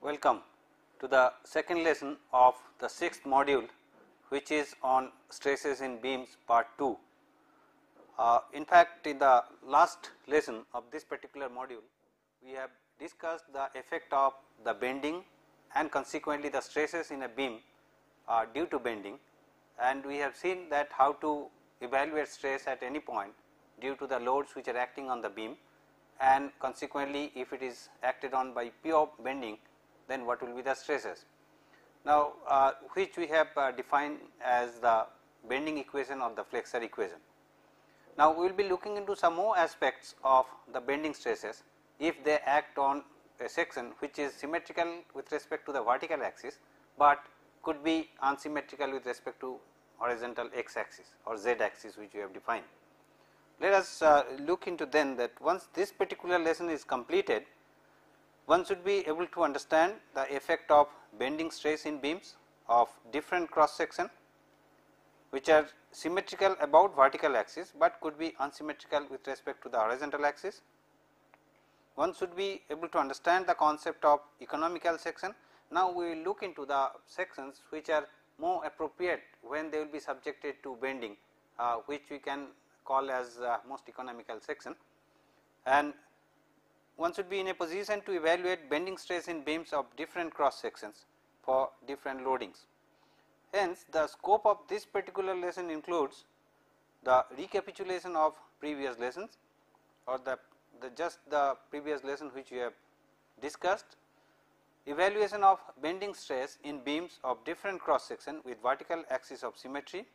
Welcome to the second lesson of the sixth module, which is on stresses in beams part 2. In fact, in the last lesson of this particular module, we have discussed the effect of the bending and consequently the stresses in a beam due to bending, and we have seen that how to evaluate stress at any point due to the loads which are acting on the beam, and consequently if it is acted on by pure bending, then what will be the stresses. Now, which we have defined as the bending equation or the flexure equation. Now, we will be looking into some more aspects of the bending stresses if they act on a section which is symmetrical with respect to the vertical axis, but could be unsymmetrical with respect to horizontal x axis or z axis which we have defined. Let us look into then that once this particular lesson is completed, one should be able to understand the effect of bending stress in beams of different cross section which are symmetrical about vertical axis, but could be unsymmetrical with respect to the horizontal axis. One should be able to understand the concept of economical section. Now, we will look into the sections which are more appropriate when they will be subjected to bending, which we can call as most economical section, and one should be in a position to evaluate bending stress in beams of different cross sections for different loadings. Hence, the scope of this particular lesson includes the recapitulation of previous lessons or just the previous lesson which we have discussed, evaluation of bending stress in beams of different cross section with vertical axis of symmetry,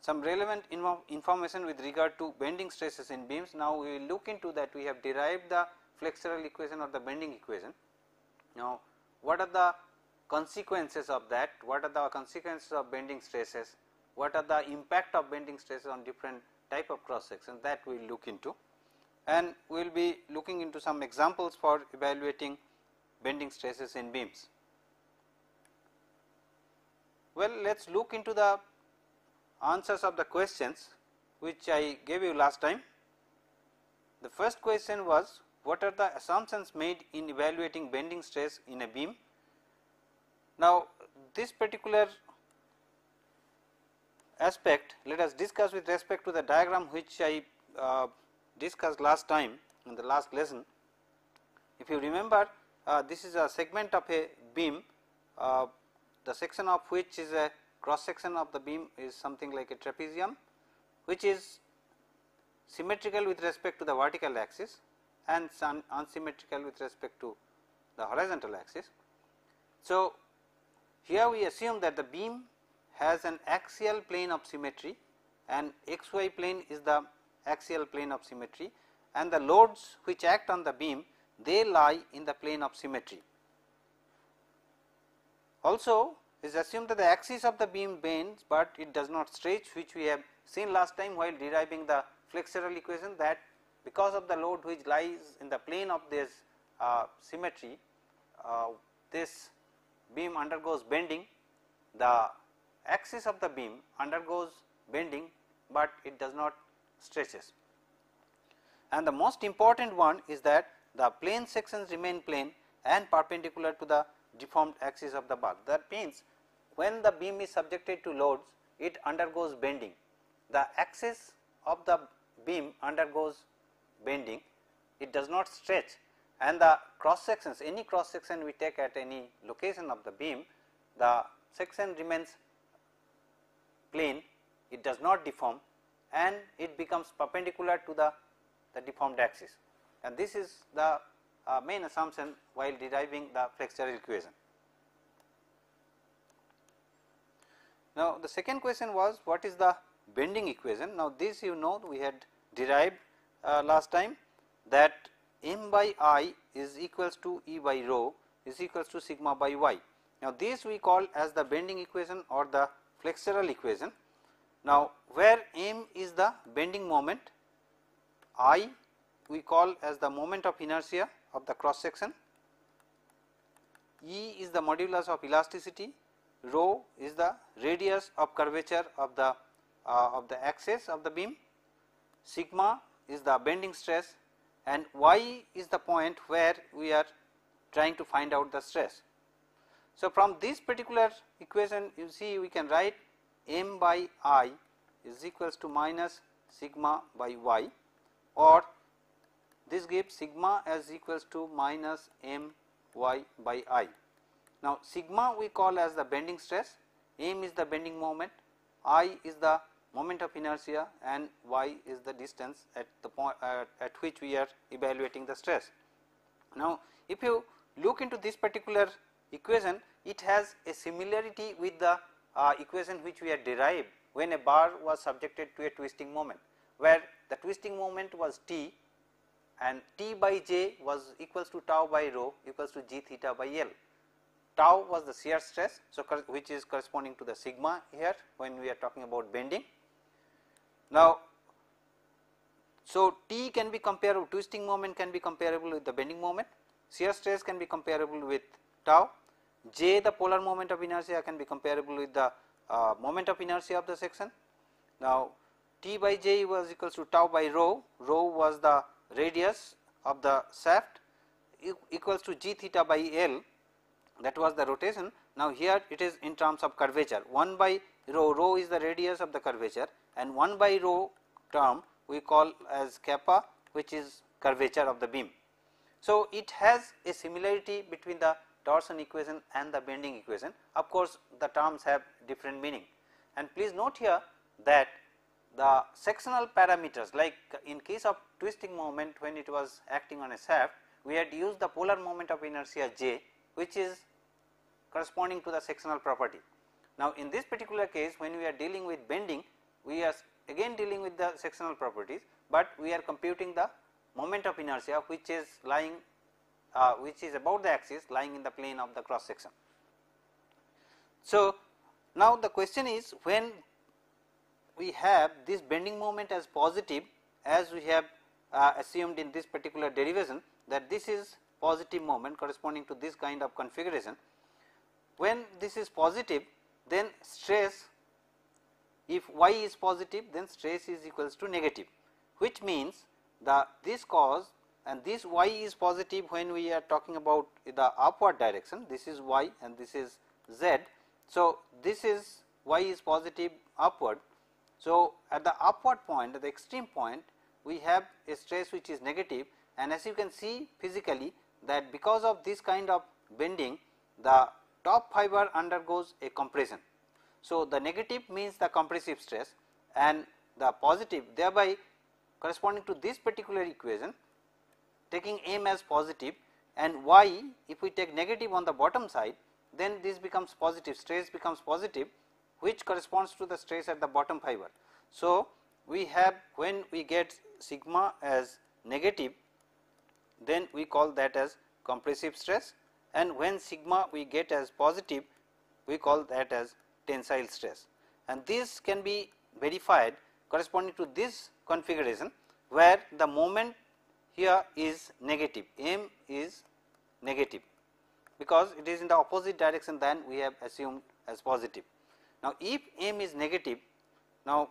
some relevant information with regard to bending stresses in beams. Now, we will look into that. We have derived the flexural equation or the bending equation. Now, what are the consequences of that? What are the consequences of bending stresses? What are the impact of bending stresses on different type of cross sections? That we will look into, and we will be looking into some examples for evaluating bending stresses in beams. Well, let us look into the answers of the questions which I gave you last time. The first question was, what are the assumptions made in evaluating bending stress in a beam? Now, this particular aspect let us discuss with respect to the diagram which I discussed last time in the last lesson. If you remember, this is a segment of a beam, the section of which is a cross section of the beam is something like a trapezium, which is symmetrical with respect to the vertical axis and unsymmetrical with respect to the horizontal axis. So, here we assume that the beam has an axial plane of symmetry and xy plane is the axial plane of symmetry, and the loads which act on the beam, they lie in the plane of symmetry. Also, it is assumed that the axis of the beam bends, but it does not stretch, which we have seen last time while deriving the flexural equation, that because of the load which lies in the plane of this symmetry, this beam undergoes bending, the axis of the beam undergoes bending, but it does not stretches. And the most important one is that the plane sections remain plane and perpendicular to the deformed axis of the bar. That means, when the beam is subjected to loads, it undergoes bending. The axis of the beam undergoes bending, it does not stretch, and the cross sections, any cross section we take at any location of the beam, the section remains plane, it does not deform, and it becomes perpendicular to the deformed axis, and this is the main assumption while deriving the flexural equation. Now, the second question was, what is the bending equation? Now, this you know we had derived last time, that m by I is equals to E by rho is equals to sigma by y. Now, this we call as the bending equation or the flexural equation. Now, where m is the bending moment, I we call as the moment of inertia of the cross section, E is the modulus of elasticity, rho is the radius of curvature of the axis of the beam, sigma is the bending stress, and y is the point where we are trying to find out the stress. So, from this particular equation you see we can write m by I is equals to minus sigma by y, or this gives sigma as equals to minus m y by I. Now, sigma we call as the bending stress, m is the bending moment, I is the moment of inertia, and y is the distance at the point at which we are evaluating the stress. Now, if you look into this particular equation, it has a similarity with the equation which we had derived when a bar was subjected to a twisting moment, where the twisting moment was T and T by J was equals to tau by rho equals to g theta by L. Tau was the shear stress, so which is corresponding to the sigma here when we are talking about bending. Now, so T can be comparable, twisting moment can be comparable with the bending moment, shear stress can be comparable with tau, J the polar moment of inertia can be comparable with the moment of inertia of the section. Now, T by J was equals to tau by rho, rho was the radius of the shaft equals to g theta by L, that was the rotation. Now, here it is in terms of curvature, 1 by rho, rho is the radius of the curvature, and 1 by rho term we call as kappa, which is curvature of the beam. So, it has a similarity between the torsion equation and the bending equation. Of course, the terms have different meaning, and please note here that the sectional parameters, like in case of twisting moment when it was acting on a shaft, we had used the polar moment of inertia J, which is corresponding to the sectional property. Now, in this particular case when we are dealing with bending, we are again dealing with the sectional properties, but we are computing the moment of inertia which is lying which is about the axis lying in the plane of the cross section. So, now the question is, when we have this bending moment as positive, as we have assumed in this particular derivation that this is positive moment corresponding to this kind of configuration, when this is positive, then stress, if y is positive, then stress is equals to negative, which means this cos and this y is positive when we are talking about the upward direction, this is y and this is z. So, this is y is positive upward. So, at the upward point, at the extreme point, we have a stress which is negative, and as you can see physically that because of this kind of bending, the top fiber undergoes a compression. So, the negative means the compressive stress and the positive, thereby corresponding to this particular equation, taking m as positive and y if we take negative on the bottom side, then this becomes positive, stress becomes positive, which corresponds to the stress at the bottom fiber. So, we have, when we get sigma as negative, then we call that as compressive stress, and when sigma we get as positive, we call that as tensile stress, and this can be verified corresponding to this configuration where the moment here is negative, m is negative, because it is in the opposite direction than we have assumed as positive. Now, if m is negative, now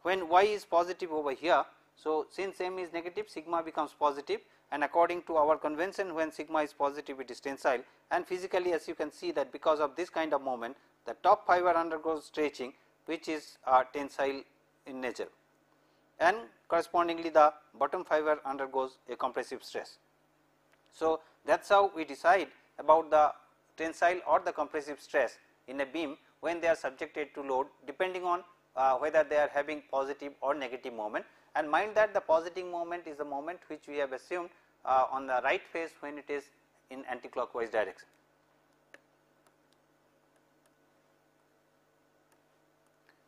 when y is positive over here, so since m is negative, sigma becomes positive, and according to our convention, when sigma is positive, it is tensile, and physically as you can see that because of this kind of moment, the top fiber undergoes stretching, which is tensile in nature, and correspondingly the bottom fiber undergoes a compressive stress. So, that is how we decide about the tensile or the compressive stress in a beam when they are subjected to load, depending on whether they are having positive or negative moment, and mind that the positive moment is the moment which we have assumed on the right face when it is in anticlockwise direction.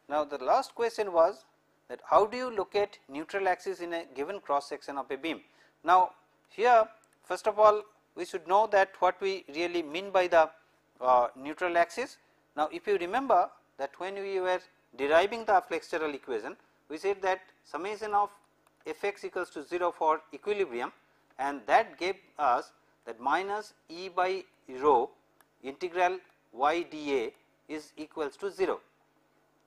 Now, the last question was that how do you locate neutral axis in a given cross section of a beam. Now, here first of all we should know that what we really mean by the neutral axis. Now, if you remember that when we were deriving the flexural equation, we said that summation of fx equals to 0 for equilibrium, and that gave us that minus E by rho integral y dA is equals to 0.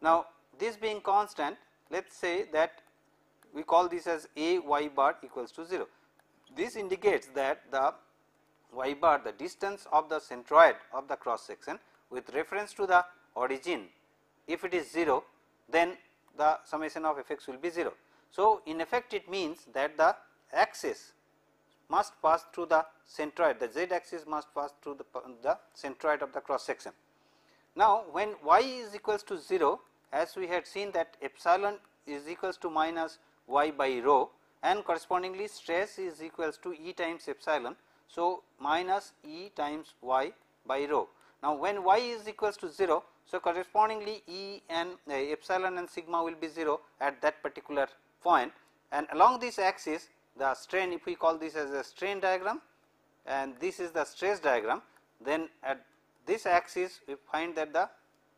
Now, this being constant, let us say that we call this as a y bar equals to 0. This indicates that the y bar, the distance of the centroid of the cross section with reference to the origin. If it is 0, then the summation of f x will be 0. So, in effect it means that the axis must pass through the centroid, the z axis must pass through the centroid of the cross section. Now, when y is equals to 0, as we had seen that epsilon is equals to minus y by rho, and correspondingly stress is equals to E times epsilon. So, minus E times y by rho. Now, when y is equals to 0, so correspondingly E and epsilon and sigma will be 0 at that particular point, and along this axis the strain, if we call this as a strain diagram and this is the stress diagram, then at this axis we find that the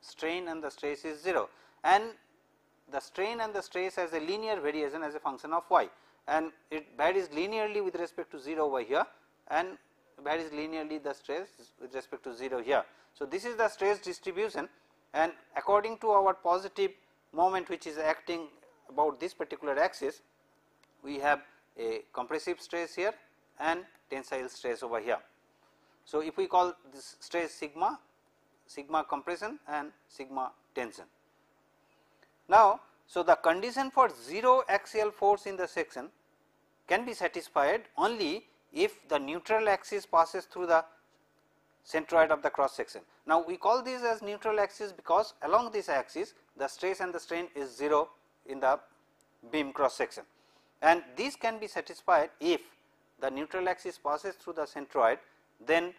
strain and the stress is 0, and the strain and the stress has a linear variation as a function of y, and it varies linearly with respect to 0 over here and varies linearly the stress with respect to 0 here. So, this is the stress distribution, and according to our positive moment which is acting about this particular axis, we have a compressive stress here and tensile stress over here. So, if we call this stress sigma, sigma compression and sigma tension. Now, so the condition for 0 axial force in the section can be satisfied only if the neutral axis passes through the centroid of the cross section. Now, we call this as neutral axis because along this axis the stress and the strain is 0 in the beam cross section, and this can be satisfied if the neutral axis passes through the centroid, then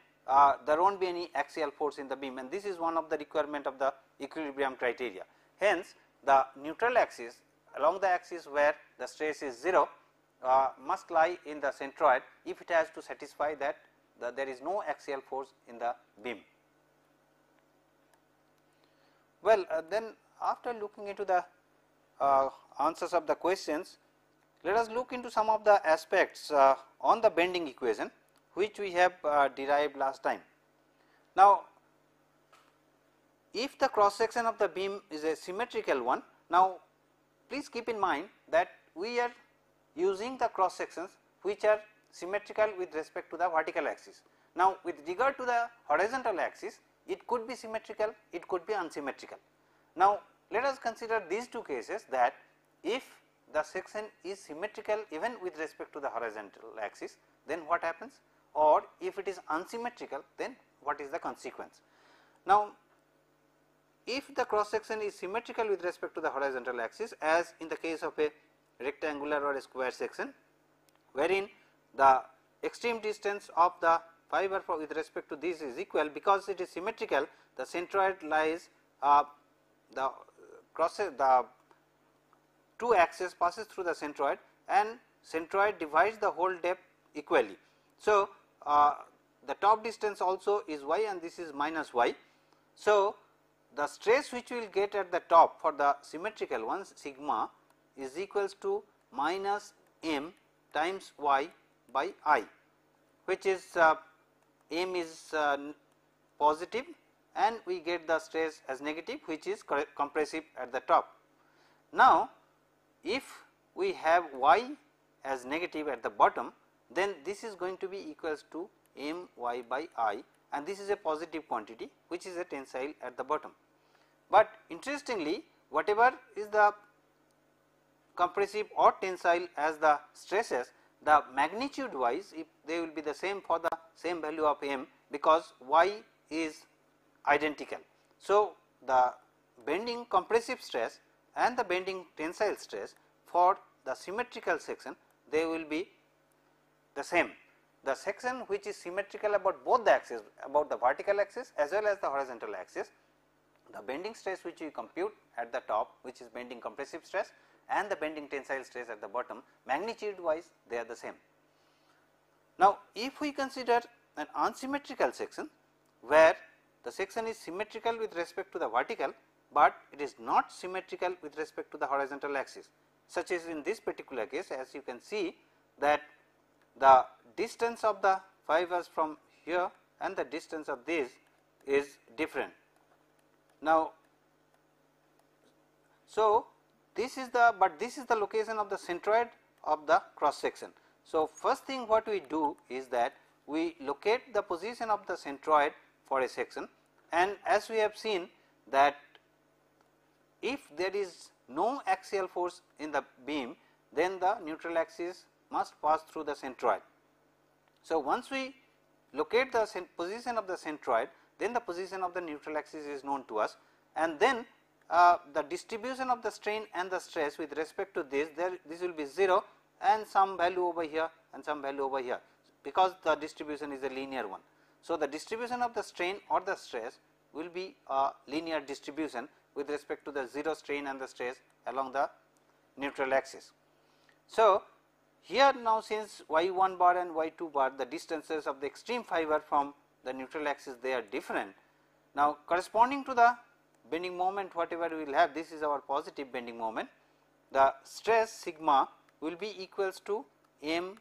there will not be any axial force in the beam, and this is one of the requirement of the equilibrium criteria. Hence, the neutral axis along the axis where the stress is 0 must lie in the centroid if it has to satisfy that there is no axial force in the beam. Well, then after looking into the answers of the questions, let us look into some of the aspects on the bending equation which we have derived last time. Now, if the cross section of the beam is a symmetrical one, now please keep in mind that we are using the cross sections which are symmetrical with respect to the vertical axis. Now, with regard to the horizontal axis, it could be symmetrical, it could be unsymmetrical. Now, let us consider these two cases, that if the section is symmetrical even with respect to the horizontal axis, then what happens, or if it is unsymmetrical, then what is the consequence. Now, if the cross section is symmetrical with respect to the horizontal axis, as in the case of a rectangular or a square section, wherein the extreme distance of the fiber with respect to this is equal, because it is symmetrical, the centroid lies the two axes passes through the centroid, and centroid divides the whole depth equally. So, the top distance also is y and this is minus y. So, the stress which we will get at the top for the symmetrical ones, sigma, is equals to minus m times y by I, which is m is positive and we get the stress as negative, which is compressive at the top. Now, if we have y as negative at the bottom, then this is going to be equals to m y by I, and this is a positive quantity which is a tensile at the bottom. But interestingly, whatever is the compressive or tensile as the stresses, the magnitude wise, if they will be the same for the same value of m, because y is identical. So, the bending compressive stress and the bending tensile stress for the symmetrical section, they will be the same. The section which is symmetrical about both the axes, about the vertical axis as well as the horizontal axis, the bending stress which we compute at the top, which is bending compressive stress, and the bending tensile stress at the bottom, magnitude wise they are the same. Now, if we consider an unsymmetrical section where the section is symmetrical with respect to the vertical, but it is not symmetrical with respect to the horizontal axis, such as in this particular case, as you can see that the distance of the fibers from here and the distance of this is different. Now, so this is the, but this is the location of the centroid of the cross section. So, first thing what we do is that we locate the position of the centroid for a section, and as we have seen that if there is no axial force in the beam, then the neutral axis must pass through the centroid. So, once we locate the position of the centroid, then the position of the neutral axis is known to us, and then the distribution of the strain and the stress with respect to this, this will be 0 and some value over here and some value over here, because the distribution is a linear one. So, the distribution of the strain or the stress will be a linear distribution with respect to the 0 strain and the stress along the neutral axis. So, here now since y1 bar and y2 bar, the distances of the extreme fiber from the neutral axis, they are different. Now, corresponding to the bending moment whatever we will have, this is our positive bending moment, the stress sigma will be equals to m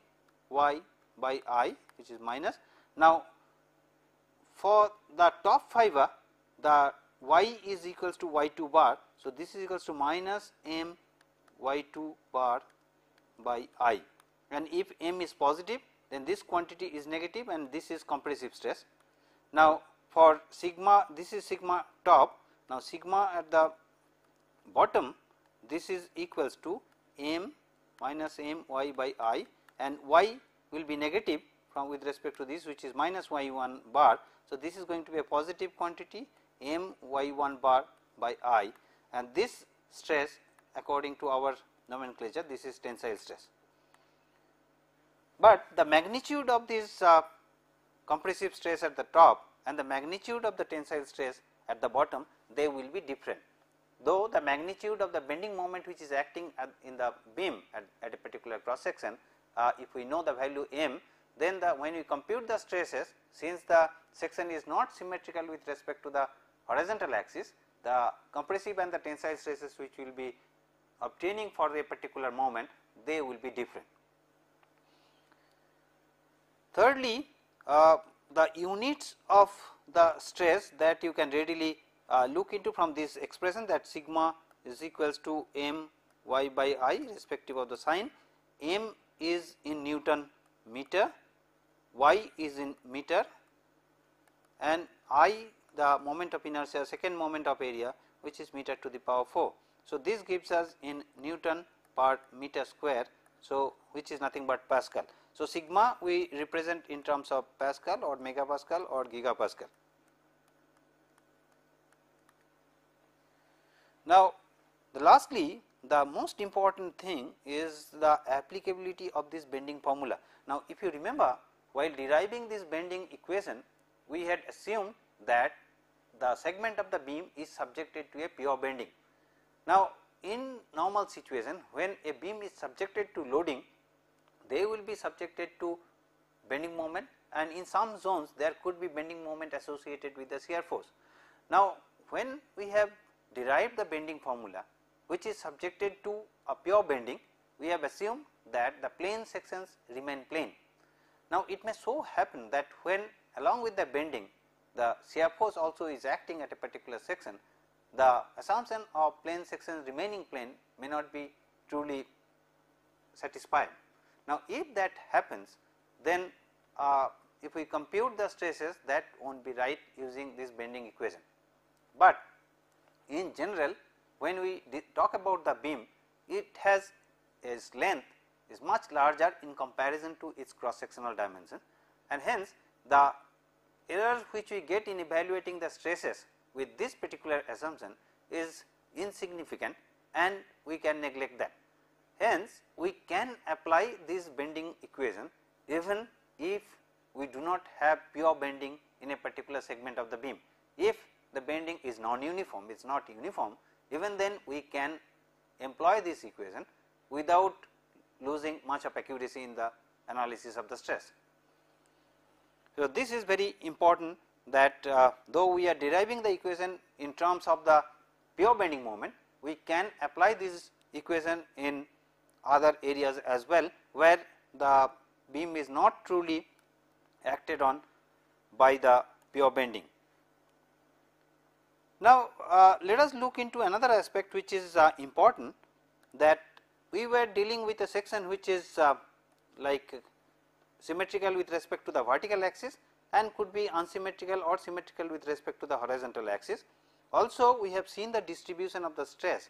y by I, which is minus. Now, for the top fiber, the y is equals to y2 bar. So, this is equals to minus m y2 bar by I, and if m is positive, then this quantity is negative and this is compressive stress. Now, for sigma, this is sigma top. Now, sigma at the bottom, this is equals to m minus m y by I, and y will be negative from with respect to this, which is minus y1 bar. So, this is going to be a positive quantity m y1 bar by I, and this stress according to our nomenclature, this is tensile stress. But the magnitude of this compressive stress at the top and the magnitude of the tensile stress at the bottom, they will be different. Though the magnitude of the bending moment which is acting in the beam at a particular cross section, if we know the value m, then when we compute the stresses, since the section is not symmetrical with respect to the horizontal axis, the compressive and the tensile stresses which will be obtaining for a particular moment, they will be different. Thirdly, the units of the stress that you can readily look into from this expression, that sigma is equals to m y by I respective of the sign. M is in Newton meter, y is in meter, and I the moment of inertia, second moment of area, which is meter to the power 4. So, this gives us in Newton per meter square, so which is nothing but Pascal. So, sigma we represent in terms of Pascal or megapascal or gigapascal. Now, lastly, the most important thing is the applicability of this bending formula. Now, if you remember, while deriving this bending equation, we had assumed that the segment of the beam is subjected to a pure bending. Now, in normal situation, when a beam is subjected to loading, they will be subjected to bending moment, and in some zones there could be bending moment associated with the shear force. Now, when we have derived the bending formula which is subjected to a pure bending, we have assumed that the plane sections remain plane. Now, it may so happen that when along with the bending the shear force also is acting at a particular section, the assumption of plane sections remaining plane may not be truly satisfied. Now, if that happens, then if we compute the stresses, that will not be right using this bending equation. But in general, when we talk about the beam, it has its length is much larger in comparison to its cross sectional dimension, and hence the error which we get in evaluating the stresses with this particular assumption is insignificant, and we can neglect that. Hence, we can apply this bending equation even if we do not have pure bending in a particular segment of the beam. If the bending is non-uniform, it is not uniform, even then we can employ this equation without losing much of accuracy in the analysis of the stress. So, this is very important that though we are deriving the equation in terms of the pure bending moment, we can apply this equation in other areas as well, where the beam is not truly acted on by the pure bending. Now, let us look into another aspect which is important, that we were dealing with a section which is like symmetrical with respect to the vertical axis and could be unsymmetrical or symmetrical with respect to the horizontal axis. Also we have seen the distribution of the stress.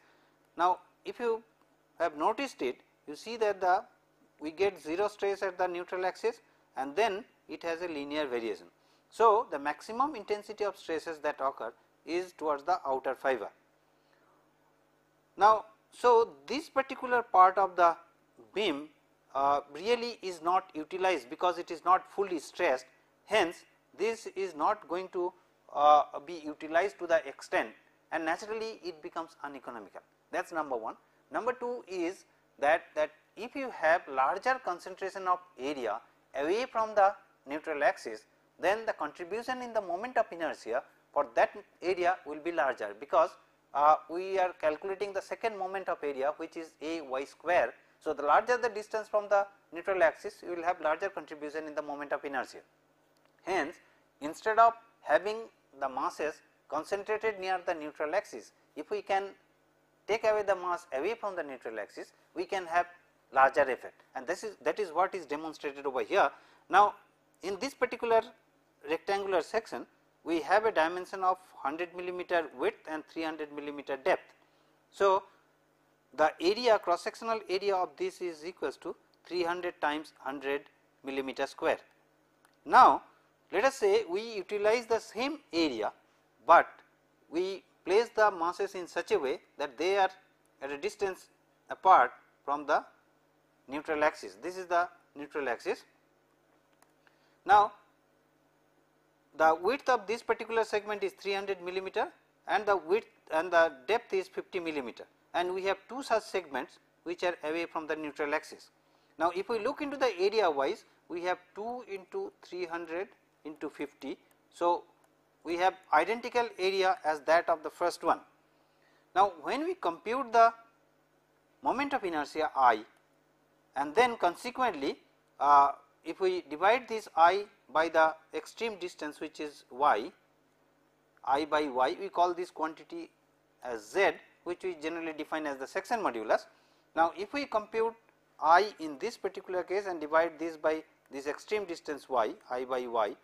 Now if you have noticed it, you see that we get 0 stress at the neutral axis and then it has a linear variation. So the maximum intensity of stresses that occur is towards the outer fiber. Now so this particular part of the beam really is not utilized because it is not fully stressed, hence this is not going to be utilized to the extent and naturally it becomes uneconomical. That is number 1. Number 2 is that if you have larger concentration of area away from the neutral axis, then the contribution in the moment of inertia for that area will be larger, because we are calculating the second moment of area, which is a y square. So the larger the distance from the neutral axis, you will have larger contribution in the moment of inertia. Hence instead of having the masses concentrated near the neutral axis, if we can take away the mass away from the neutral axis, we can have larger effect, and that is what is demonstrated over here. Now in this particular rectangular section, we have a dimension of 100 millimeter width and 300 millimeter depth. So the area, cross sectional area of this is equals to 300 times 100 millimeter square. Now let us say we utilize the same area, but we place the masses in such a way that they are at a distance apart from the neutral axis. This is the neutral axis. Now the width of this particular segment is 300 millimeter and the width and the depth is 50 millimeter, and we have two such segments which are away from the neutral axis. Now if we look into the area wise, we have 2 into 300 into 50. So we have identical area as that of the first one. Now when we compute the moment of inertia I, and then consequently if we divide this I by the extreme distance, which is y, I by y, we call this quantity as z, which we generally define as the section modulus. Now if we compute I in this particular case and divide this by this extreme distance y, I by y,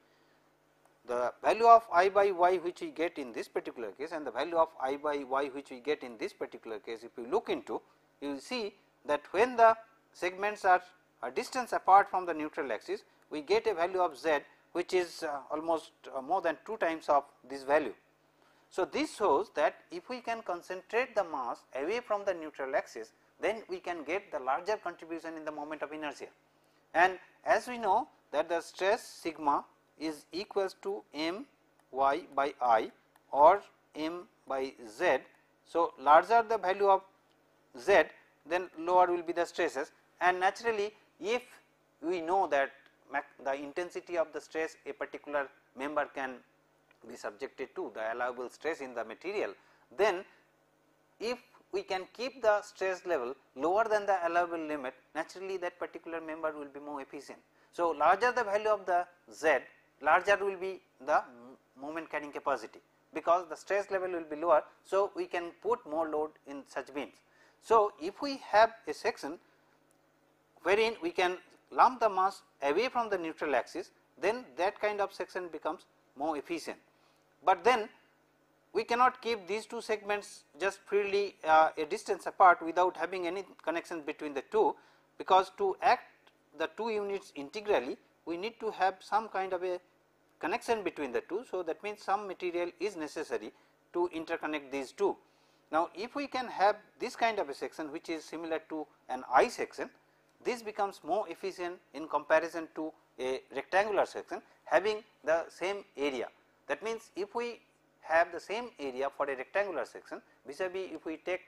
the value of I by y which we get in this particular case and the value of I by y which we get in this particular case, if you look into, you will see that when the segments are a distance apart from the neutral axis, we get a value of z which is almost more than 2 times of this value. So this shows that if we can concentrate the mass away from the neutral axis, then we can get the larger contribution in the moment of inertia. And as we know that the stress sigma is equals to m y by I or m by z. So larger the value of z, then lower will be the stresses, and naturally if we know that the intensity of the stress a particular member can be subjected to, the allowable stress in the material, then if we can keep the stress level lower than the allowable limit, naturally that particular member will be more efficient. So larger the value of the z, larger will be the moment carrying capacity, because the stress level will be lower, so we can put more load in such beams. So if we have a section wherein we can lump the mass away from the neutral axis, then that kind of section becomes more efficient. But then we cannot keep these two segments just freely a distance apart without having any connection between the two, because to act the two units integrally, we need to have some kind of a connection between the two. So that means some material is necessary to interconnect these two. Now if we can have this kind of a section which is similar to an I section, this becomes more efficient in comparison to a rectangular section having the same area. That means if we have the same area for a rectangular section, vis-a-vis if we take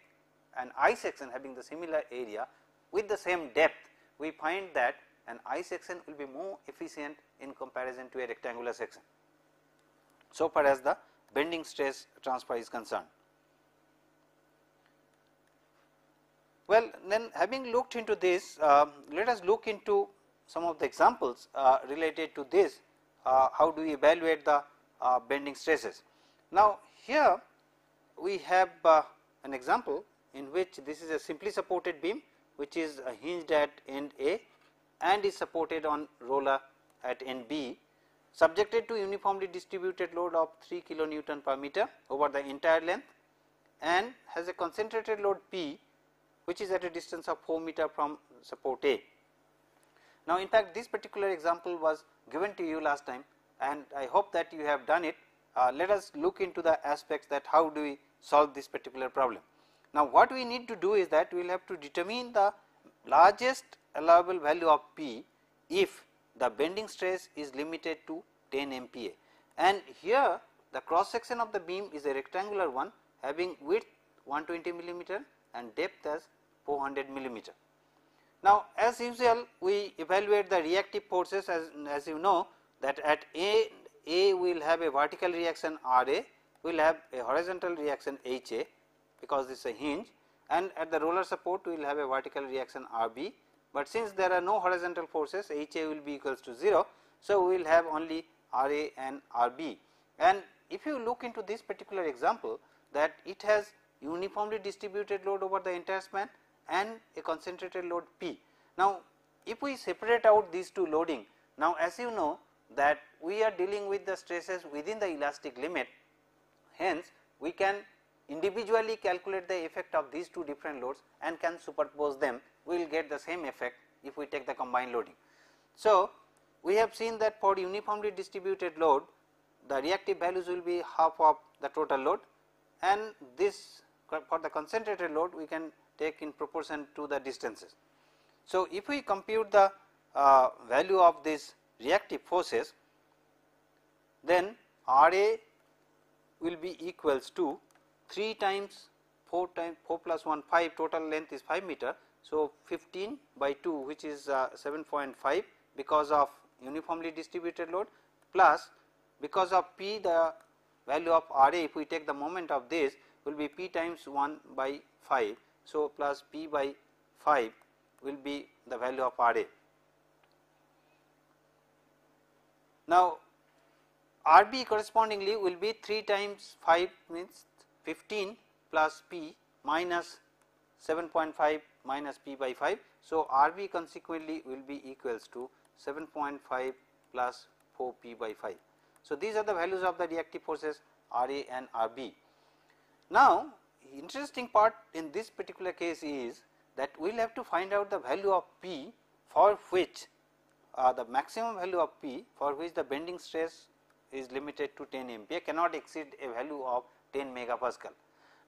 an I section having the similar area with the same depth, we find that an I section will be more efficient in comparison to a rectangular section, so far as the bending stress transfer is concerned. Well, then having looked into this, let us look into some of the examples related to this, how do we evaluate the bending stresses. Now here we have an example in which this is a simply supported beam which is hinged at end A, and is supported on roller at NB, subjected to uniformly distributed load of 3 kilonewton per meter over the entire length, and has a concentrated load P, which is at a distance of 4 meter from support A. Now, in fact, this particular example was given to you last time, and I hope that you have done it. Let us look into the aspects that how do we solve this particular problem. Now, what we need to do is that we will have to determine the largest allowable value of P if the bending stress is limited to 10 MPa, and here the cross section of the beam is a rectangular one having width 120 millimeter and depth as 400 millimeter. Now, as usual, we evaluate the reactive forces as you know that at A will have a vertical reaction Ra, will have a horizontal reaction Ha because this is a hinge, and at the roller support we will have a vertical reaction Rb, but since there are no horizontal forces, Ha will be equals to 0. So, we will have only Ra and Rb, and if you look into this particular example, that it has uniformly distributed load over the entire span and a concentrated load P. Now, if we separate out these two loading, now as you know that we are dealing with the stresses within the elastic limit, hence we can individually calculate the effect of these two different loads and can superpose them. We will get the same effect if we take the combined loading. So, we have seen that for uniformly distributed load, the reactive values will be half of the total load, and this for the concentrated load we can take in proportion to the distances. So, if we compute the value of these reactive forces, then Ra will be equals to 3 times 4 plus 1 5, total length is 5 meter. So, 15 by 2, which is 7.5 because of uniformly distributed load, plus because of P, the value of Ra, if we take the moment of this, will be P times 1 by 5. So, plus P by 5 will be the value of Ra. Now, Rb correspondingly will be 3 times 5 means 15 plus P minus 7.5 minus P by 5. So, Rb consequently will be equals to 7.5 plus 4 P by 5. So, these are the values of the reactive forces Ra and Rb. Now, interesting part in this particular case is that we will have to find out the value of P for which the maximum value of P for which the bending stress is limited to 10 MPa cannot exceed a value of 10 megapascal.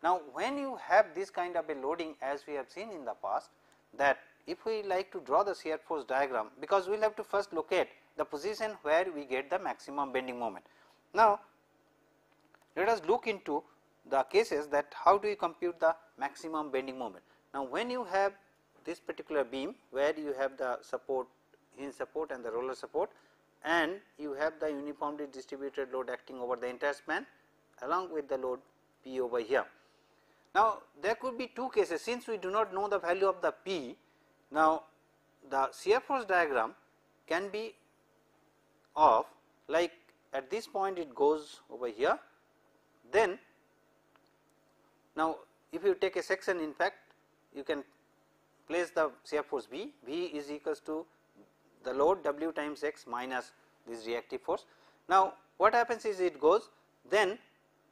Now, when you have this kind of a loading, as we have seen in the past, that if we like to draw the shear force diagram, because we will have to first locate the position where we get the maximum bending moment. Now, let us look into the cases that how do you compute the maximum bending moment. Now, when you have this particular beam where you have the support, hinge support and the roller support, and you have the uniformly distributed load acting over the entire span along with the load P over here. Now, there could be two cases, since we do not know the value of the P. Now, the shear force diagram can be of like at this point it goes over here, then now if you take a section, in fact you can place the shear force V is equals to the load W times X minus this reactive force. Now, what happens is it goes, then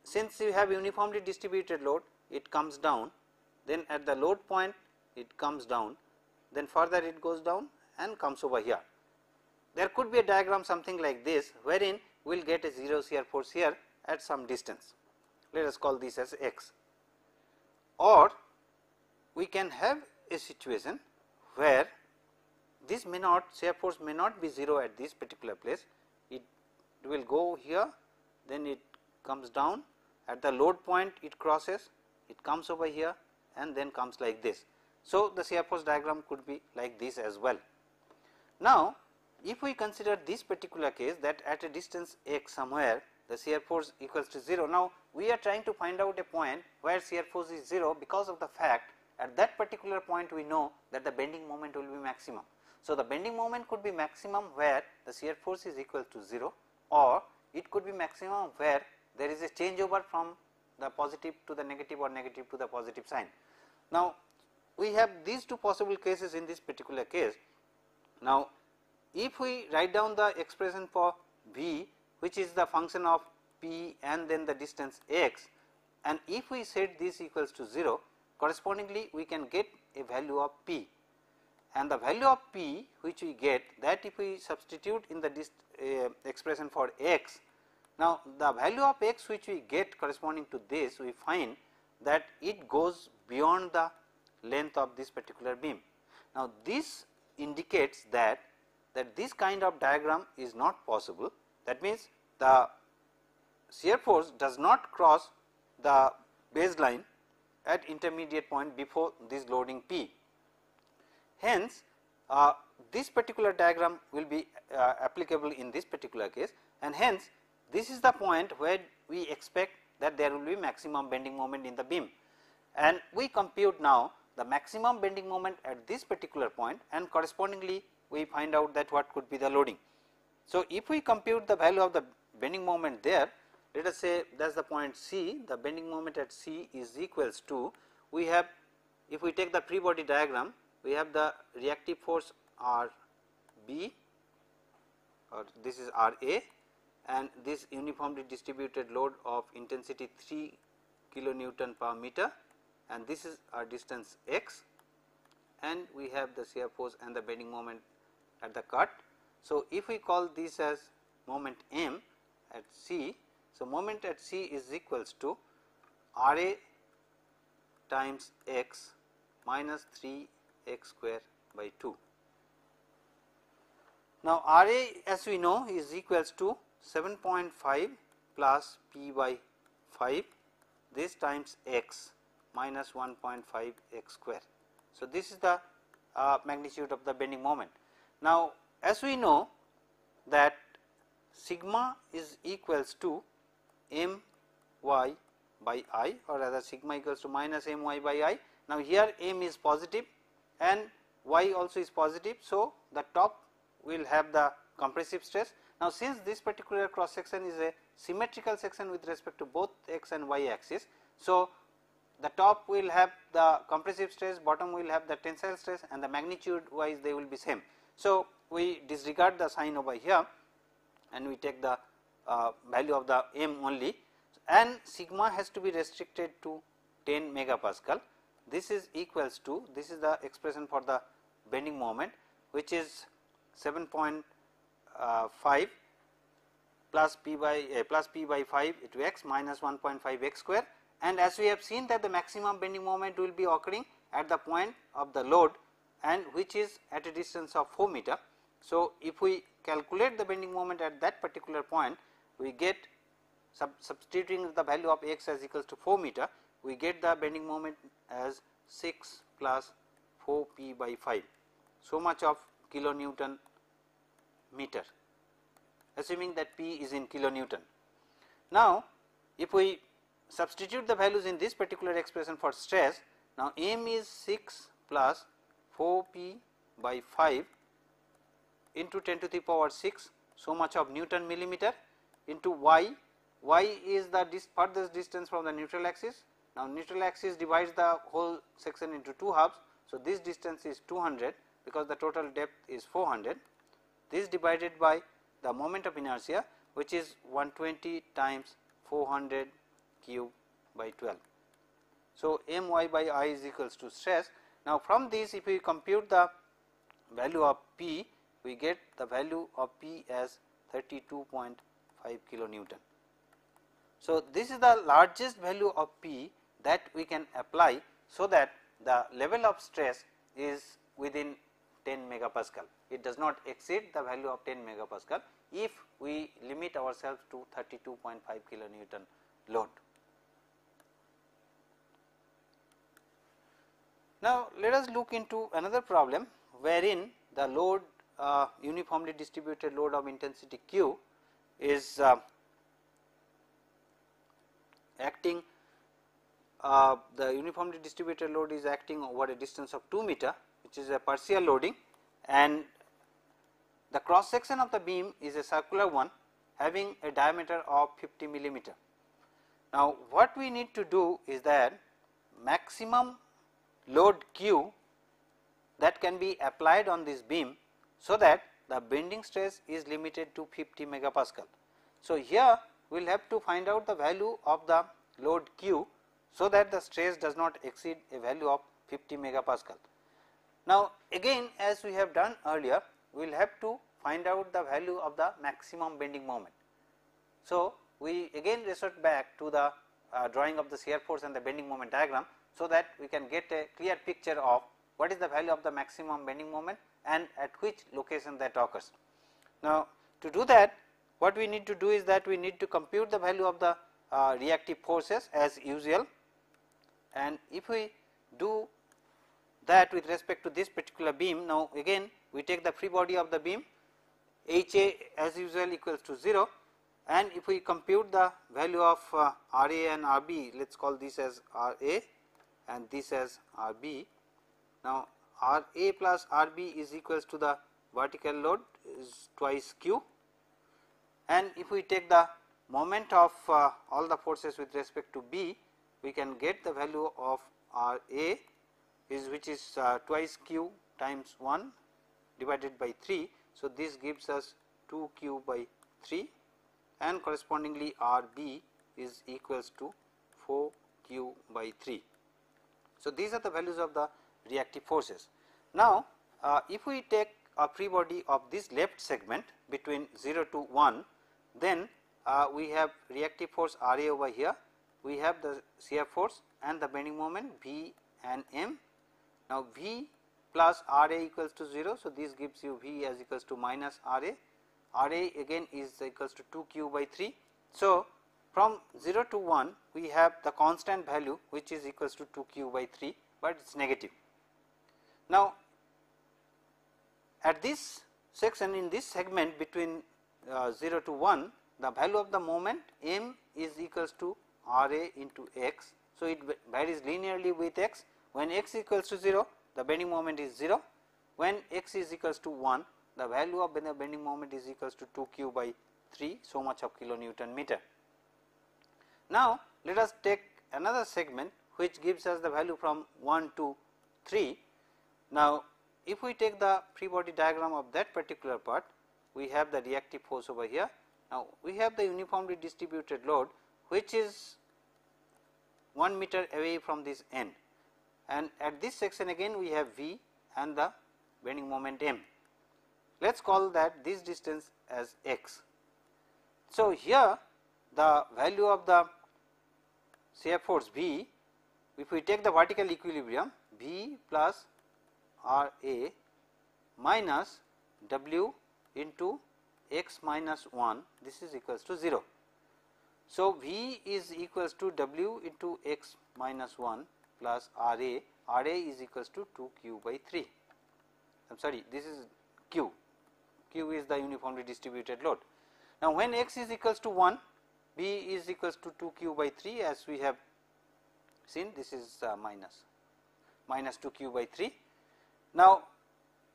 since you have uniformly distributed load, it comes down, then at the load point it comes down, then further it goes down and comes over here. There could be a diagram something like this, wherein we will get a 0 shear force here at some distance. Let us call this as X. Or we can have a situation where this may not, shear force may not be 0 at this particular place, it will go here, then it comes down, at the load point it crosses, it comes over here and then comes like this. So, the shear force diagram could be like this as well. Now, if we consider this particular case, that at a distance x somewhere the shear force equals to 0. Now, we are trying to find out a point where shear force is 0, because of the fact at that particular point we know that the bending moment will be maximum. So, the bending moment could be maximum where the shear force is equal to 0, or it could be maximum where there is a changeover from the positive to the negative or negative to the positive sign. Now, we have these two possible cases in this particular case. Now, if we write down the expression for V, which is the function of P and then the distance x, and if we set this equals to 0, correspondingly we can get a value of P, and the value of P which we get, that if we substitute in the expression for x, now the value of x which we get corresponding to this, we find that it goes beyond the length of this particular beam. Now, this indicates that this kind of diagram is not possible. That means, the shear force does not cross the baseline at intermediate point before this loading P. Hence, this particular diagram will be applicable in this particular case, and hence this is the point where we expect that there will be maximum bending moment in the beam, and we compute now the maximum bending moment at this particular point, and correspondingly we find out that what could be the loading. So, if we compute the value of the bending moment there, let us say that is the point C, the bending moment at C is equals to, we have, if we take the free body diagram, we have the reactive force RB, or this is RA, and this uniformly distributed load of intensity 3 kilonewton per meter, and this is our distance x, and we have the shear force and the bending moment at the cut. So, if we call this as moment M at C, so moment at C is equals to RA times x minus 3 x square by 2. Now, RA as we know is equals to 7.5 plus P by 5, this times x minus 1.5 x square. So, this is the magnitude of the bending moment. Now, as we know that sigma is equals to m y by I, or rather sigma equals to minus m y by I. Now, here m is positive and y also is positive. So, the top will have the compressive stress. Now, since this particular cross section is a symmetrical section with respect to both x and y axis, so the top will have the compressive stress, bottom will have the tensile stress, and the magnitude wise they will be same. So, we disregard the sign over here and we take the value of the m only, and sigma has to be restricted to 10 megapascal. This is equals to, this is the expression for the bending moment, which is 7.5 plus P by 5 into x minus 1.5 x square, and as we have seen that the maximum bending moment will be occurring at the point of the load, and which is at a distance of 4 meter. So, if we calculate the bending moment at that particular point, we get, substituting the value of x as equals to 4 meter, we get the bending moment as 6 plus 4 P by 5, so much of kilonewton meter, assuming that P is in kilonewton. Now, if we substitute the values in this particular expression for stress, now m is 6 plus 4 P by 5 into 10 to the power 6, so much of Newton millimeter, into y is the furthest distance from the neutral axis. Now, neutral axis divides the whole section into two halves. So, this distance is 200 because the total depth is 400, this divided by the moment of inertia, which is 120 times 400 cube by 12. So, m y by I is equals to stress. Now, from this if we compute the value of P, we get the value of P as 32.5 kilonewton. So, this is the largest value of P that we can apply, so that the level of stress is within 10 megapascal. It does not exceed the value of 10 megapascal if we limit ourselves to 32.5 kilonewton load. Now, let us look into another problem wherein the load uniformly distributed load of intensity Q is acting, the uniformly distributed load is acting over a distance of 2 meter, which is a partial loading, and the cross section of the beam is a circular one having a diameter of 50 millimeter. Now, what we need to do is that maximum load Q that can be applied on this beam so that the bending stress is limited to 50 megapascal. So, here we will have to find out the value of the load Q, so that the stress does not exceed a value of 50 megapascal. Now, again as we have done earlier, we will have to find out the value of the maximum bending moment. So, we again resort back to the drawing of the shear force and the bending moment diagram, so that we can get a clear picture of what is the value of the maximum bending moment and at which location that occurs. Now, to do that, what we need to do is that we need to compute the value of the reactive forces as usual, and if we do that with respect to this particular beam, now again we take the free body of the beam, HA as usual equals to 0, and if we compute the value of RA and RB, let us call this as RA and this as RB. Now, RA plus RB is equals to the vertical load is twice Q, and if we take the moment of all the forces with respect to B, we can get the value of RA is which is twice Q times 1 divided by 3. So, this gives us 2 Q by 3, and correspondingly RB is equals to 4 Q by 3. So, these are the values of the reactive forces. Now, if we take a free body of this left segment between 0 to 1, then we have reactive force RA over here, we have the shear force and the bending moment V and M. Now, V plus RA equals to 0. So, this gives you V as equals to minus RA. RA again is equals to 2 Q by 3. So, from 0 to 1 we have the constant value which is equals to 2 Q by 3, but it is negative. Now, at this section in this segment between 0 to 1, the value of the moment M is equals to RA into X. So, it varies linearly with X. When X equals to 0, the bending moment is 0. When X is equals to 1, the value of the bending moment is equals to 2 Q by 3, so much of kilonewton meter. Now, let us take another segment which gives us the value from 1 to 3. Now, if we take the free body diagram of that particular part, we have the reactive force over here. Now, we have the uniformly distributed load which is 1 meter away from this end, and at this section again we have V and the bending moment M. Let us call that this distance as X. So, here the value of the shear force V, if we take the vertical equilibrium, V plus RA minus W into X minus 1, this is equals to 0. So, V is equals to W into X minus 1 plus RA, RA is equals to 2 Q by 3. I am sorry, this is Q, Q is the uniformly distributed load. Now, when X is equals to 1, B is equals to 2 Q by 3, as we have seen, this is minus 2 Q by 3. Now,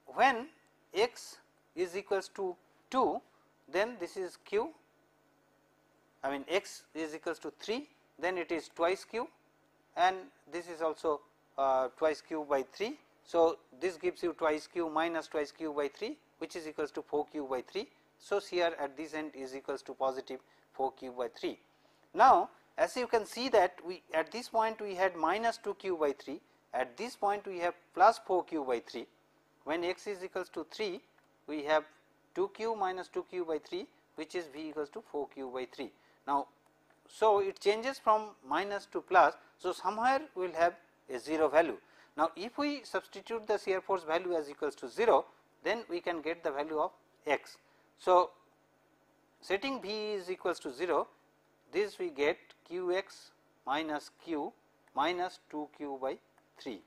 when X is equals to 2, then this is Q, I mean X is equals to 3, then it is twice Q, and this is also twice Q by 3. So, this gives you twice Q minus twice Q by 3, which is equals to 4 Q by 3. So, shear at this end is equals to positive 4 Q by 3. Now, as you can see that we at this point we had minus 2 Q by 3, at this point we have plus 4 Q by 3. When X is equals to 3, we have 2 Q minus 2 Q by 3, which is V equals to 4 Q by 3. Now, so it changes from minus to plus. So, somewhere we will have a 0 value. Now, if we substitute the shear force value as equals to 0, then we can get the value of X. So, setting V is equals to 0, this we get Qx minus Q minus 2 Q by 3.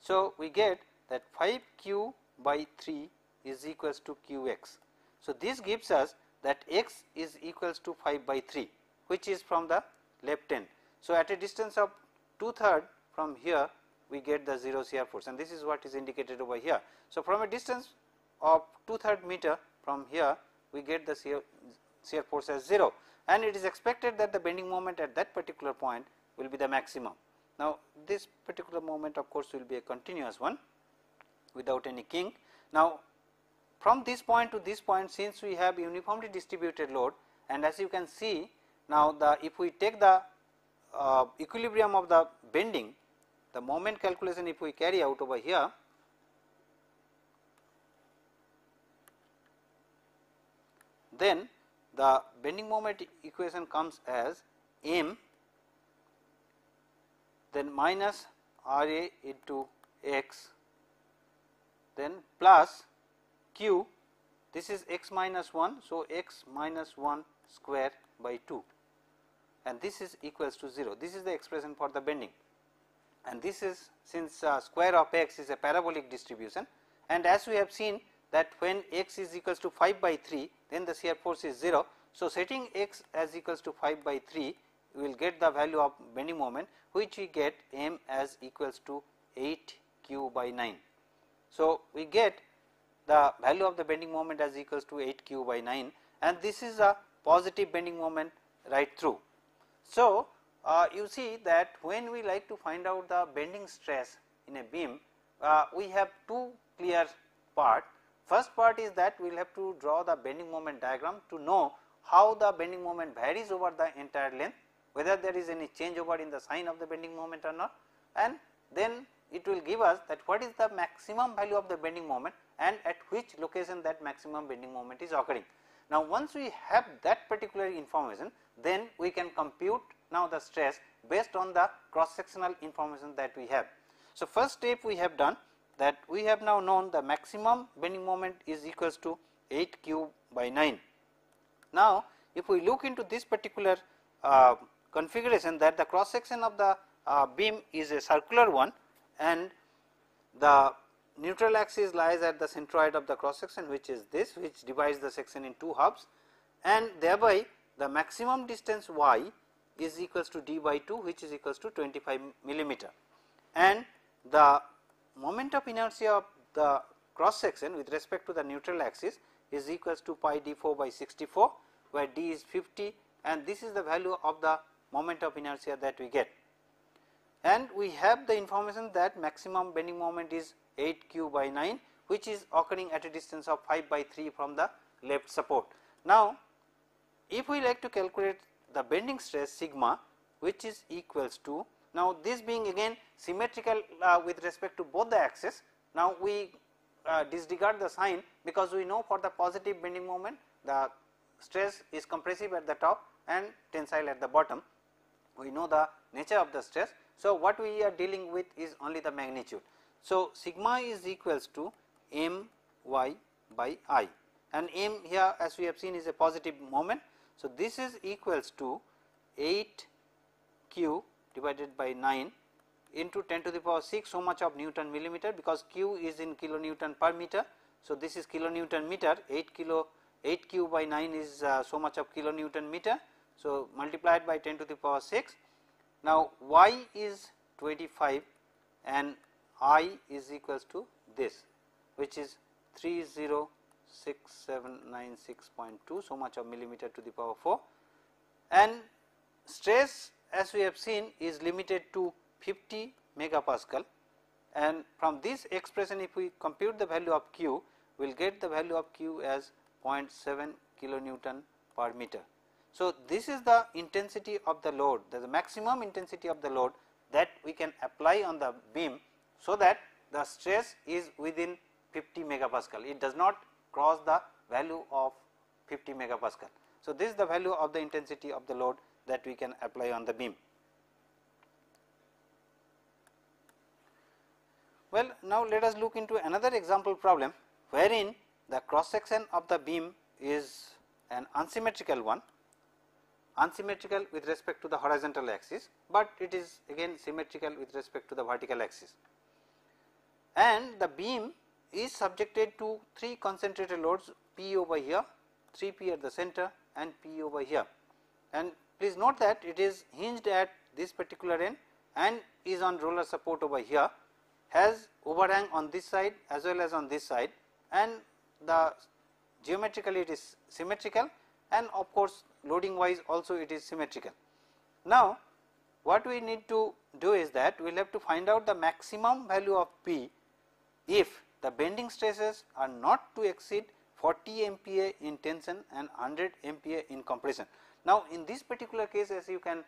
So, we get that 5 Q by 3 is equals to Qx. So, this gives us that X is equals to 5 by 3, which is from the left end. So, at a distance of 2/3 from here we get the 0 shear force, and this is what is indicated over here. So, from a distance of 2/3 meter from here we get the shear force as 0, and it is expected that the bending moment at that particular point will be the maximum. Now, this particular moment of course will be a continuous one without any kink. Now, from this point to this point, since we have uniformly distributed load, and as you can see now, if we take the equilibrium of the bending, the moment calculation if we carry out over here, then the bending moment equation comes as m then minus R A into x, then plus q, this is x minus 1. So, x minus 1 square by 2, and this is equals to 0. This is the expression for the bending, and this is, since square of x is a parabolic distribution, and as we have seen that when x is equals to 5 by 3, then the shear force is 0. So, setting x as equals to 5 by 3, we will get the value of bending moment, which we get m as equals to 8 q by 9. So, we get the value of the bending moment as equals to 8 q by 9, and this is a positive bending moment right through. So, you see that when we like to find out the bending stress in a beam, we have two clear parts. First part is that we will have to draw the bending moment diagram to know how the bending moment varies over the entire length, whether there is any change over in the sign of the bending moment or not, and then it will give us that what is the maximum value of the bending moment and at which location that maximum bending moment is occurring. Now, once we have that particular information, then we can compute now the stress based on the cross sectional information that we have. So, first step we have done, that we have now known the maximum bending moment is equals to 8 q by 9. Now, if we look into this particular configuration, that the cross section of the beam is a circular one, and the neutral axis lies at the centroid of the cross section, which is this, which divides the section in two halves, and thereby the maximum distance y is equals to d by 2, which is equals to 25 millimeter, and the moment of inertia of the cross section with respect to the neutral axis is equals to pi d4 by 64, where d is 50, and this is the value of the moment of inertia that we get. And we have the information that maximum bending moment is 8 q by 9, which is occurring at a distance of 5 by 3 from the left support. Now, if we like to calculate the bending stress sigma, which is equals to, now this being again symmetrical with respect to both the axes, now we disregard the sign, because we know for the positive bending moment the stress is compressive at the top and tensile at the bottom. We know the nature of the stress. So, what we are dealing with is only the magnitude. So, sigma is equals to m y by I, and m here as we have seen is a positive moment. So, this is equals to 8 q divided by 9 into 10 to the power 6 so much of Newton millimeter, because q is in kilonewton per meter. So, this is kilonewton meter, 8 q by 9 is so much of kilonewton meter. So, multiplied by 10 to the power 6. Now, y is 25 and I is equals to this, which is 306796.2 so much of millimeter to the power 4, and stress as we have seen is limited to 50 megapascal, and from this expression if we compute the value of q, we will get the value of q as 0.7 kilonewton per meter. So, this is the intensity of the load, the maximum intensity of the load that we can apply on the beam, so that the stress is within 50 megapascal, it does not cross the value of 50 megapascal. So, this is the value of the intensity of the load that we can apply on the beam. Well, now let us look into another example problem, wherein the cross section of the beam is an unsymmetrical one, unsymmetrical with respect to the horizontal axis, but it is again symmetrical with respect to the vertical axis, and the beam is subjected to 3 concentrated loads, P over here, 3P at the center and P over here, and please note that it is hinged at this particular end and is on roller support over here, has overhang on this side as well as on this side, and the geometrically it is symmetrical, and of course loading wise also it is symmetrical. Now, what we need to do is that we will have to find out the maximum value of P if the bending stresses are not to exceed 40 MPa in tension and 100 MPa in compression. Now, in this particular case, as you can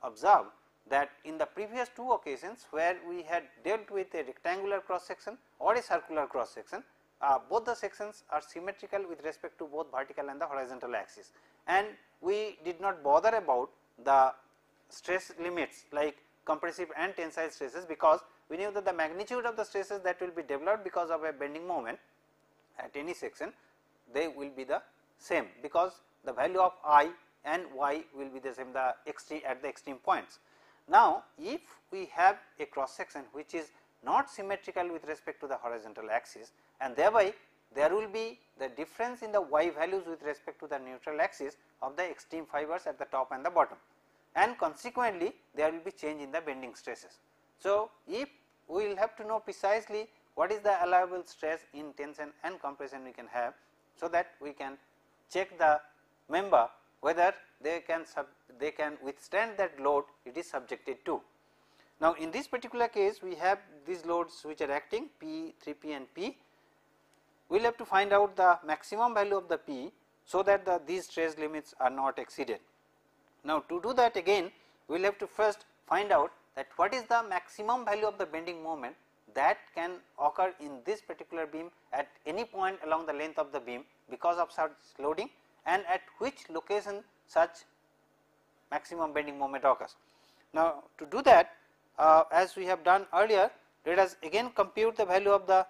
observe that in the previous two occasions where we had dealt with a rectangular cross section or a circular cross section, both the sections are symmetrical with respect to both vertical and the horizontal axis, and we did not bother about the stress limits like compressive and tensile stresses, because we knew that the magnitude of the stresses that will be developed because of a bending moment at any section, they will be the same, because the value of I and Y will be the same at the extreme points. Now, if we have a cross section which is not symmetrical with respect to the horizontal axis, and thereby there will be the difference in the Y values with respect to the neutral axis of the extreme fibers at the top and the bottom, and consequently there will be change in the bending stresses. So, if we will have to know precisely what is the allowable stress in tension and compression we can have, so that we can check the member whether they can withstand that load it is subjected to. Now, in this particular case we have these loads which are acting P, 3P and P. We will have to find out the maximum value of the P, so that these stress limits are not exceeded. Now, to do that again we will have to first find out that what is the maximum value of the bending moment that can occur in this particular beam at any point along the length of the beam because of such loading, and at which location such maximum bending moment occurs. Now, to do that, as we have done earlier, let us again compute the value of the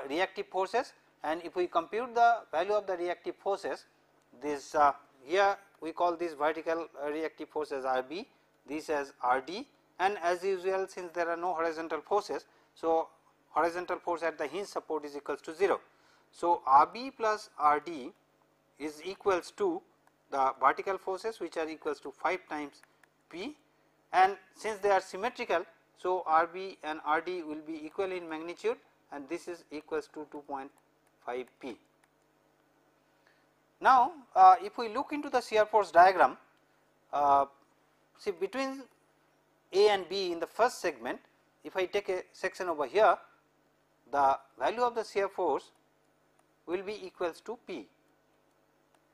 reactive forces, and if we compute the value of the reactive forces, this here we call this vertical reactive force as RB, this as RD, and as usual, since there are no horizontal forces, so horizontal force at the hinge support is equals to 0. So, RB plus RD is equals to the vertical forces which are equals to 5 times P, and since they are symmetrical, so RB and RD will be equal in magnitude, and this is equals to 2.5 P. Now, if we look into the shear force diagram, see between A and B in the first segment, if I take a section over here, the value of the shear force will be equals to P.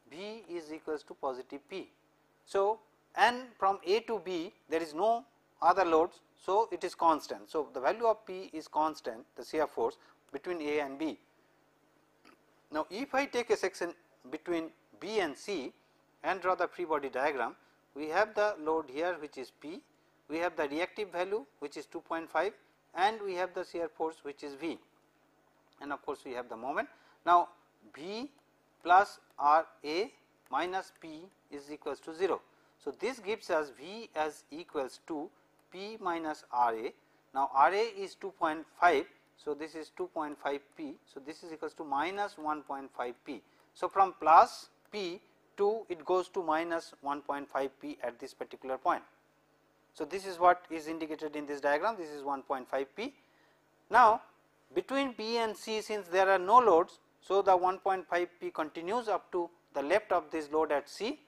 B is equals to positive P. So, and from A to B there is no other loads, so it is constant. So, the value of P is constant, the shear force between A and B. Now, if I take a section between B and C and draw the free body diagram, we have the load here which is P, we have the reactive value which is 2.5, and we have the shear force which is V, and of course we have the moment. Now, V plus R A minus P is equals to 0. So, this gives us V as equals to P minus R A. Now, R A is 2.5, so this is 2.5 P, so this is equals to minus 1.5 P. So, from plus P to it goes to minus 1.5 P at this particular point. So, this is what is indicated in this diagram, this is 1.5 P. Now, between B and C, since there are no loads, so the 1.5 P continues up to the left of this load at C.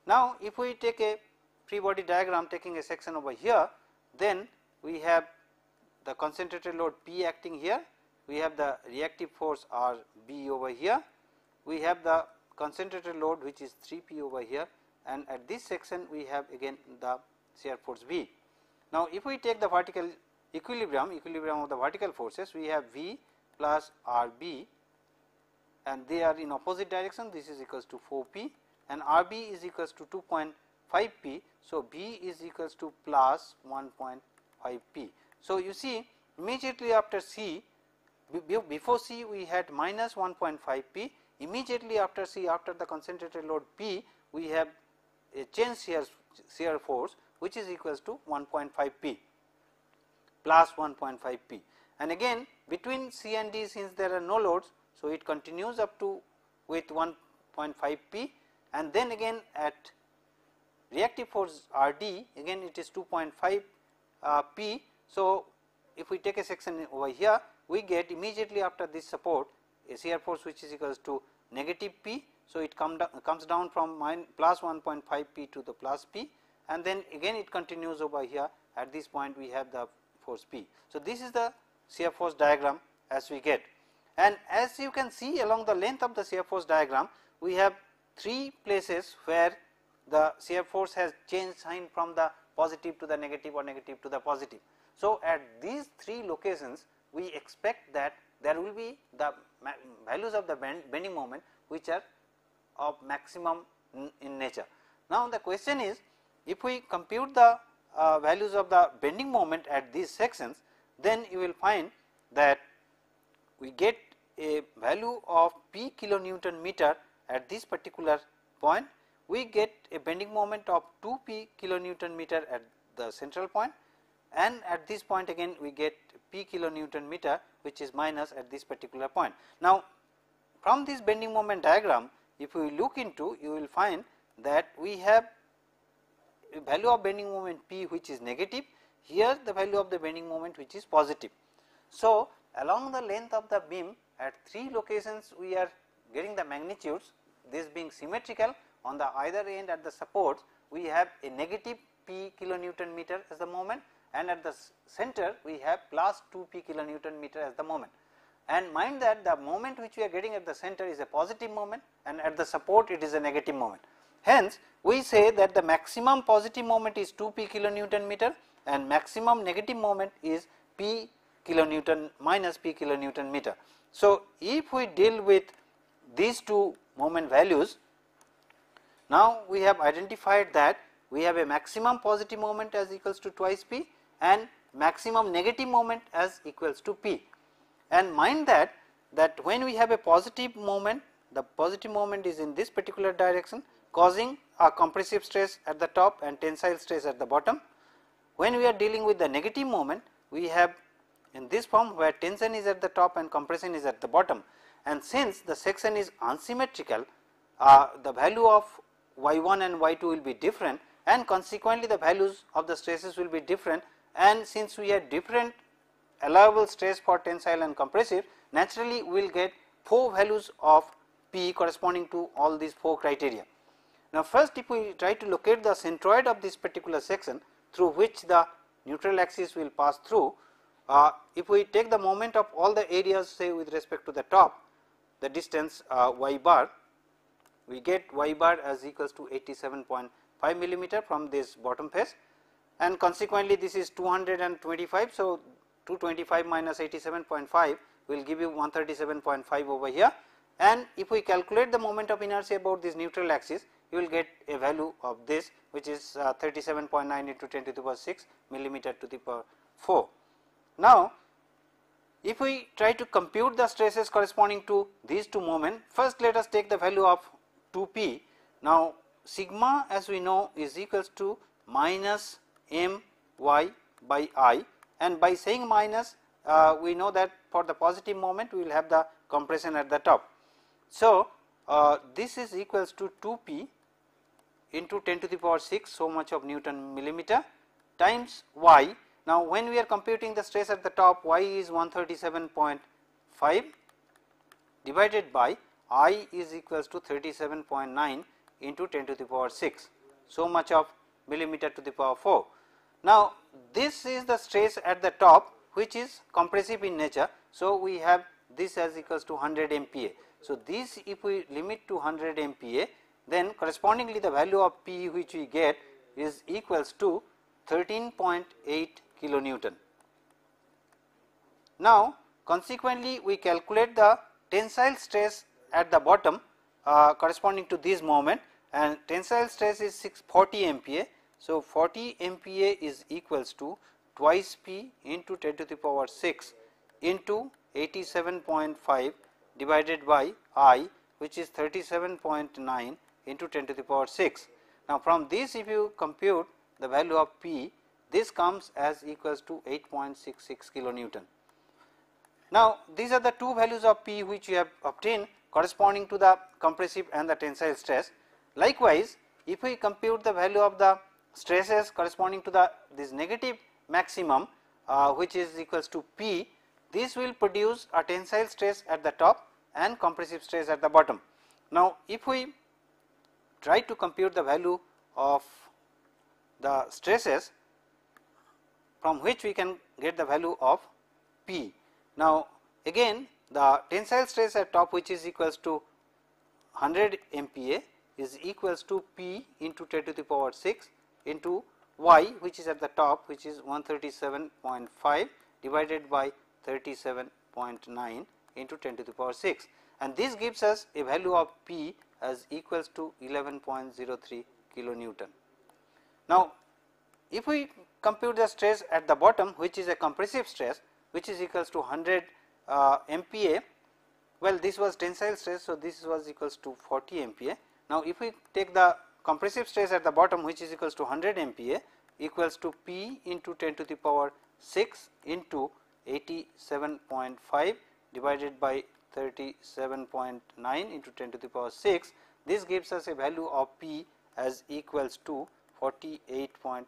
Now, if we take a free body diagram taking a section over here, then we have the concentrated load P acting here, we have the reactive force R B over here, we have the concentrated load which is 3 P over here, and at this section we have again the shear force V. Now, if we take the vertical equilibrium of the vertical forces, we have V plus R B, and they are in opposite direction, this is equals to 4 P, and R B is equals to 2.5 P. So, B is equals to plus 1.5 P. So, you see immediately after C, before C we had minus 1.5 P, immediately after C, after the concentrated load P, we have a change shear force which is equals to 1.5 P plus 1.5 P, and again between C and D, since there are no loads, so it continues up to with 1.5 P, and then again at reactive force R D, again it is 2.5 P. So, if we take a section over here, we get immediately after this support a shear force which is equals to negative P. So, it comes down from plus 1.5 P to the plus P, and then again it continues over here, at this point we have the force P. So, this is the shear force diagram as we get. And as you can see along the length of the shear force diagram, we have 3 places where the shear force has changed sign from the positive to the negative or negative to the positive. So, at these 3 locations we expect that there will be the values of the bending moment which are of maximum in nature. Now, the question is, if we compute the values of the bending moment at these sections, then you will find that we get a value of p kilonewton meter at this particular point. We get a bending moment of 2 p kilonewton meter at the central point, and at this point again we get p kilonewton meter which is minus at this particular point. Now, from this bending moment diagram, if we look into, you will find that we have a value of bending moment p which is negative, here the value of the bending moment which is positive. So, along the length of the beam at 3 locations we are getting the magnitudes, this being symmetrical. On the either end at the supports we have a negative p kilonewton meter as the moment, and at the center we have plus 2 p kilonewton meter as the moment. And mind that the moment which we are getting at the center is a positive moment, and at the support it is a negative moment. Hence, we say that the maximum positive moment is 2 p kilonewton meter and maximum negative moment is p kilonewton minus p kilonewton meter. So, if we deal with these 2 moment values, now we have identified that we have a maximum positive moment as equals to twice p and maximum negative moment as equals to p. And mind that when we have a positive moment, the positive moment is in this particular direction, causing a compressive stress at the top and tensile stress at the bottom. When we are dealing with the negative moment, we have in this form where tension is at the top and compression is at the bottom, and since the section is unsymmetrical, the value of y1 and y2 will be different, and consequently the values of the stresses will be different, and since we have different allowable stress for tensile and compressive, naturally we will get 4 values of p corresponding to all these 4 criteria. Now, first if we try to locate the centroid of this particular section through which the neutral axis will pass through, if we take the moment of all the areas, say with respect to the top, the distance y bar, we get y bar as equals to 87.5 millimeter from this bottom face, and consequently this is 225. So, 225 minus 87.5 will give you 137.5 over here, and if we calculate the moment of inertia about this neutral axis, you will get a value of this which is 37.9 into 10 to the power 6 millimeter to the power 4. Now, if we try to compute the stresses corresponding to these 2 moments, first let us take the value of 2p. Now, sigma as we know is equals to minus m y by I, and by saying minus we know that for the positive moment we will have the compression at the top. So, this is equals to 2p into 10 to the power 6 so much of Newton millimeter times y. Now, when we are computing the stress at the top, y is 137.5 divided by I is equals to 37.9 into 10 to the power 6 so much of millimeter to the power 4. Now, this is the stress at the top which is compressive in nature. So, we have this as equals to 100 MPa. So, this if we limit to 100 MPa, then correspondingly the value of P which we get is equals to 13.8 kilonewton. Now, consequently we calculate the tensile stress at the bottom corresponding to this moment, and tensile stress is 640 MPa. So, 40 MPa is equals to twice P into 10 to the power 6 into 87.5 divided by I, which is 37.9 into 10 to the power 6. Now, from this if you compute the value of P, this comes as equals to 8.66 kilonewton. Now, these are the 2 values of P which you have obtained corresponding to the compressive and the tensile stress. Likewise, if we compute the value of the stresses corresponding to the this negative maximum which is equals to P, this will produce a tensile stress at the top and compressive stress at the bottom. Now, if we try to compute the value of the stresses from which we can get the value of P. Now, again the tensile stress at top, which is equals to 100 MPa, is equals to P into 10 to the power 6 into Y, which is at the top, which is 137.5 divided by 37.9 into 10 to the power 6, and this gives us a value of P as equals to 11.03 kilonewton. Now, if we compute the stress at the bottom, which is a compressive stress, which is equals to 100 MPa, well, this was tensile stress, so this was equals to 40 MPa. Now, if we take the compressive stress at the bottom, which is equals to 100 MPa, equals to P into 10 to the power 6 into 87.5 divided by 37.9 into 10 to the power 6. This gives us a value of P as equals to 48.31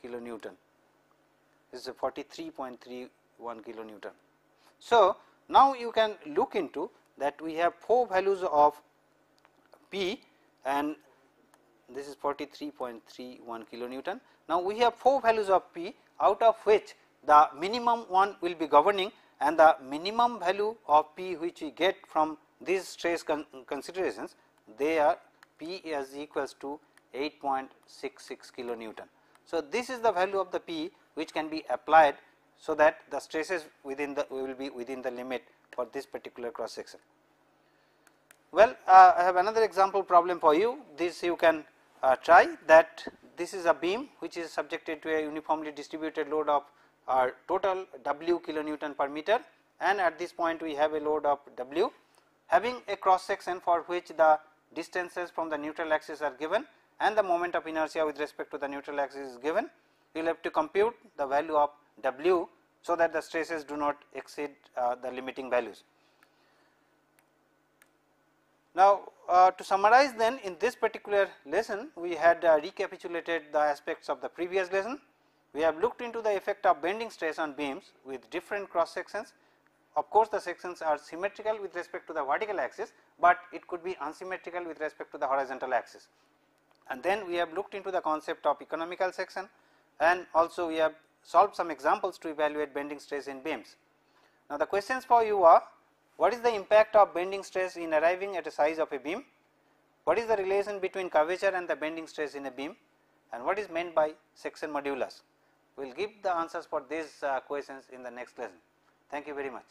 kilonewton. This is a 43.31 kilonewton. So, now you can look into that we have 4 values of P, and this is 43.31 kilonewton. Now, we have 4 values of P, out of which the minimum one will be governing, and the minimum value of P which we get from these stress considerations, they are P as equals to 8.66 kilonewton. So, this is the value of the P which can be applied, so that the stresses within the will be within the limit for this particular cross section. Well, I have another example problem for you. This you can try that. This is a beam which is subjected to a uniformly distributed load of total W kilonewton per meter, and at this point we have a load of W having a cross section for which the distances from the neutral axis are given and the moment of inertia with respect to the neutral axis is given. You will have to compute the value of W, so that the stresses do not exceed the limiting values. Now, to summarize then, in this particular lesson we had recapitulated the aspects of the previous lesson. We have looked into the effect of bending stress on beams with different cross sections. Of course, the sections are symmetrical with respect to the vertical axis, but it could be unsymmetrical with respect to the horizontal axis. And then we have looked into the concept of economical section, and also we have solved some examples to evaluate bending stress in beams. Now, the questions for you are: what is the impact of bending stress in arriving at a size of a beam? What is the relation between curvature and the bending stress in a beam? And what is meant by section modulus? We will give the answers for these questions in the next lesson. Thank you very much.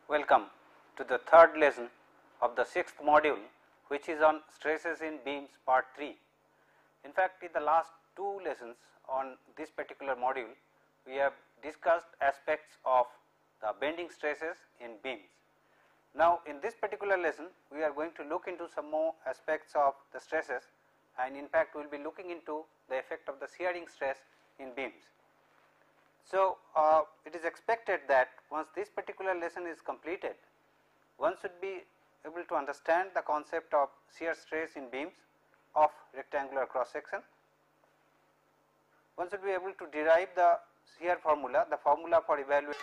Welcome to the third lesson of the sixth module, which is on stresses in beams part 3. In fact, in the last 2 lessons on this particular module, we have discussed aspects of the bending stresses in beams. Now, in this particular lesson, we are going to look into some more aspects of the stresses, and in fact, we will be looking into the effect of the shearing stress in beams. So, it is expected that once this particular lesson is completed, one should be able to understand the concept of shear stress in beams of rectangular cross section. One should be able to derive the shear formula, the formula for evaluation